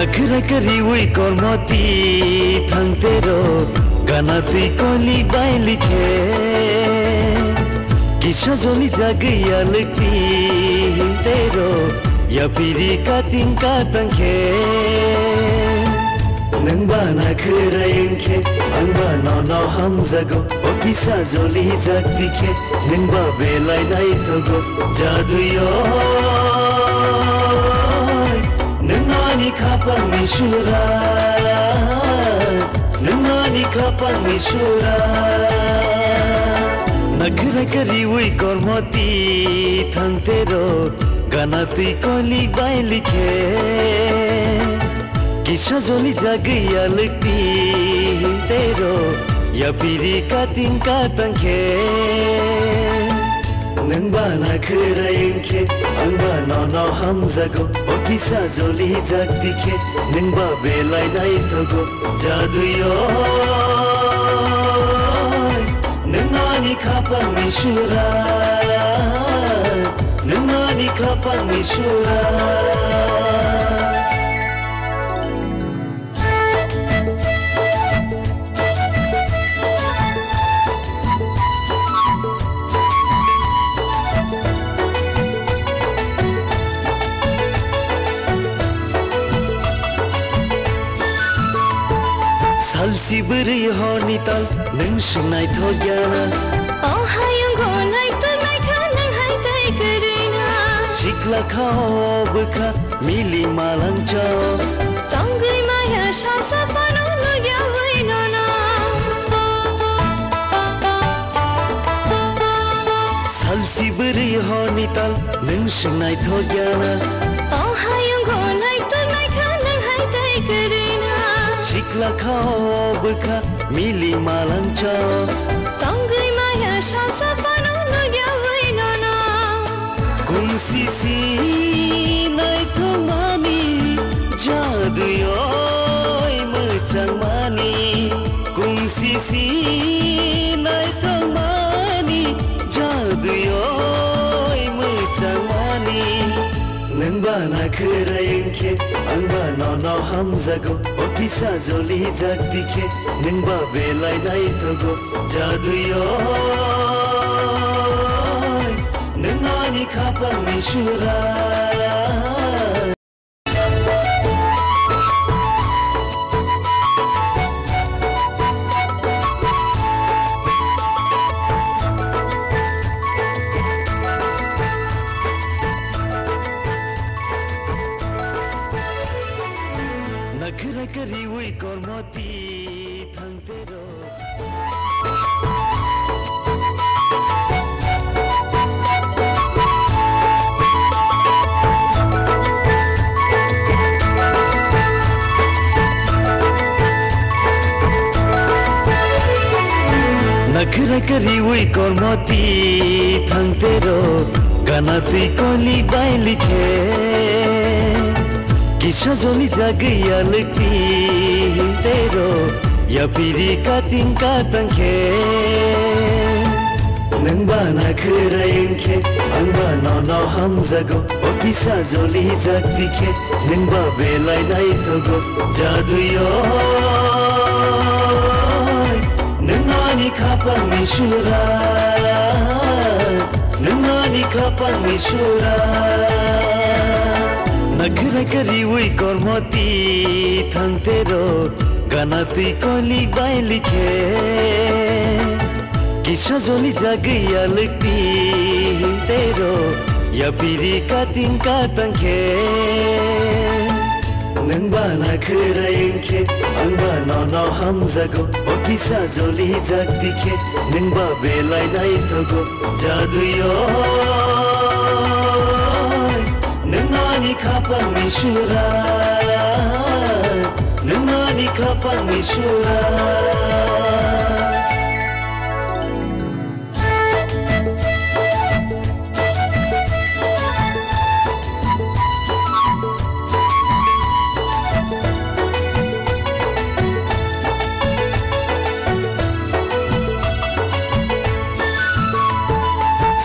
नखरा करी हुई कर्मती थंगतेरो गाना तुई कोली बाई लिखे किसा जोली जागया लगती तेरो या पीरी का तिंका तंखे नंबा नखरा यंखे अंबा नौ हम जगो ओ किसा जोली जागती के नंबा बेलाई नाई तोगो जादुयो नंगानी खापन मिशुरा नंगानी खापन मिशुरा नखरा करी हुई कर्मती थंगतेरो गाना तुई कोली बाई लिखे किसा जोली जागया लगती तेरो या पीरी का तिंका तंखे नंबा नखरा यंखे अंबा नौ हम जगो ओ किसा जोली जागती के नंबा बेलाई नाई तोगो जादुयो नंगानी खापन मिशुरा नंगानी खापन मिशुरा Siberi honi tal nung sungai thogyana Oh hayung go nai tu nai kha nang hai tai karina Chikla khao bukha mili malang chao Tongui maya sha sa pano lo ya vai no no Sal siberi honi tal nung sungai thogyana Oh hayung go nai tu nai kha nang hai tai karina Chikla khao bukha mili malang chao Tongui maya sha sa pano lo ya vai no no Kung sisi nai thomani jaduyoy machang mani Kung sisi nai thomani jaduyoy machang mani Nangba nkhara yangke angba nau ham zago o kisa joli jagti ke nangba belai nai thogo jaduyoy nangani khapa mishura नखरा करी हुई कर्मती थंगतेरो नखरा करी हुई कर्मती थंगतेरो गाना तुई कोली बाई लिखे किसा जोली जागया लगती तेरो या पीरी का तिंका तंखे नंबा नखरा यंखे अंबा नौ हम जगो ओ किसा जोली जागती के नंबा बेलाई नाई तोगो जादुयो नंगानी खापन मिशुरा नंगानी खापन मिशुरा नखरा करी हुई कर्मती थंगतेरो गाना तुई कोली बाई लिखे किसा जोली जागया लगती तेरो या पीरी का तिंका तंखे नंबा नखरा यंखे अंबा नौ हम जगो ओ किसा जोली जागती के नंबा बेलाई नाई तोगो जादुयो नंगानी खापन मिशुरा नंगानी खापन मिशुरा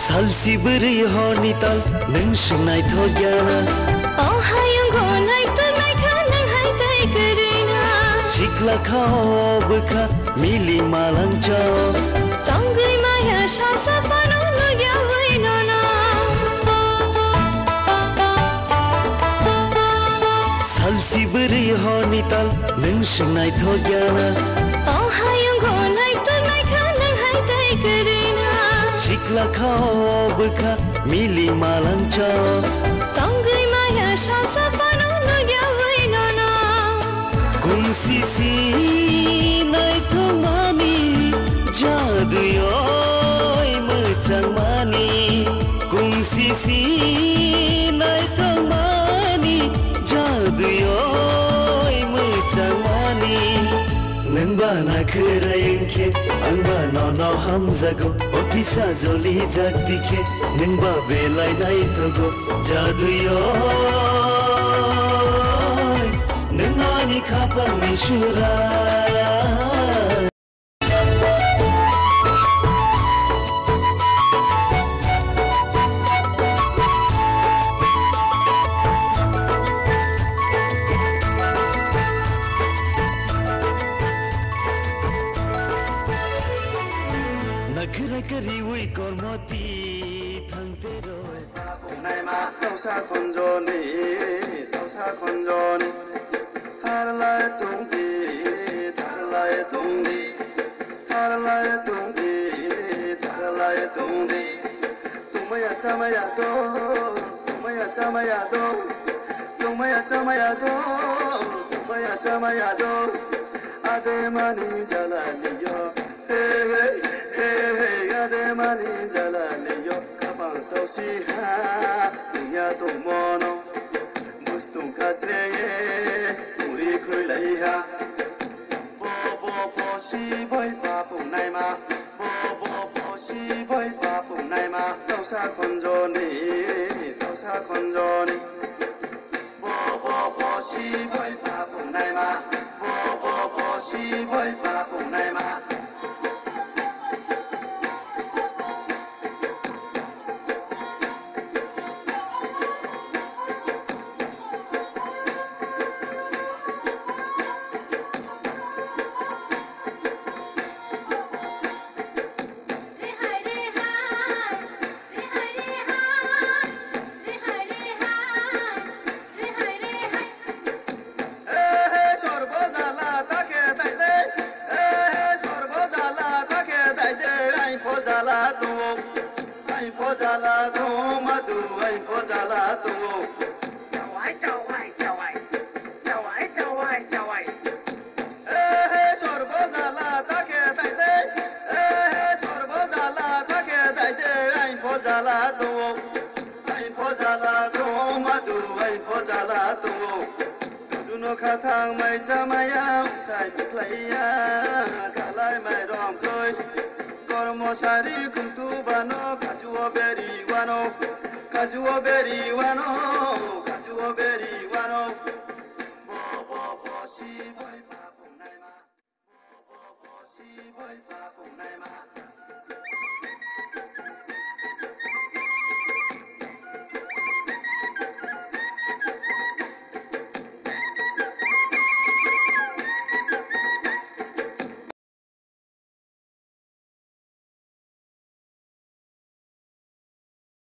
Sal siberi honi tal nung sungai thogyana Oh hayung go nai tu nai kha nang hai Cikla kau beka mili malang jauh Tanggui maya shasa pano no ya wai no no Salsi beri honi tal neng sengai thogyana Oh hayung ko nai tu nai kha nang hai tai karina Cikla kau beka mili malang jauh Tanggui maya shasa pano no ya wai no no Kung sisi nai thomani jadu yoi macang mani Kung sisi nai thomani jadu yoi macang mani Nang ba na khurayang ke ang ba no hamzago opisa joli jakti ke nang ba belai nai thogo jadu yoi nang nani khapang mishura Nakra kari wei kormoti thangte roi Nay ma tau sa khonjoni Thar lai tung di thar lai tung di thar lai tung di thar lai tung di Tumaya chamaya do tumaya chamaya do tumaya chamaya do tumaya chamaya do Ade mani jalaliyo hey ade mani jalaliyo kapang tau si ha ya tu mono mustung kasreye muri khơi lấy ha bo si boy pa pung nai ma bo si boy pa pung nai ma tau sa khonjoni bo si boy pa pung nai ma bo si boy pa pung nai ma Ai phô la tu madu ai phô la tu chào ai sor phô la ta ke tai te sor phô la ta ke tai te ai phô la tu madu ai phô la tu duno kha thang mai cha mai ao tai playa ka lai mai rom khơi Kormosari kuntu bano kajuo beri wano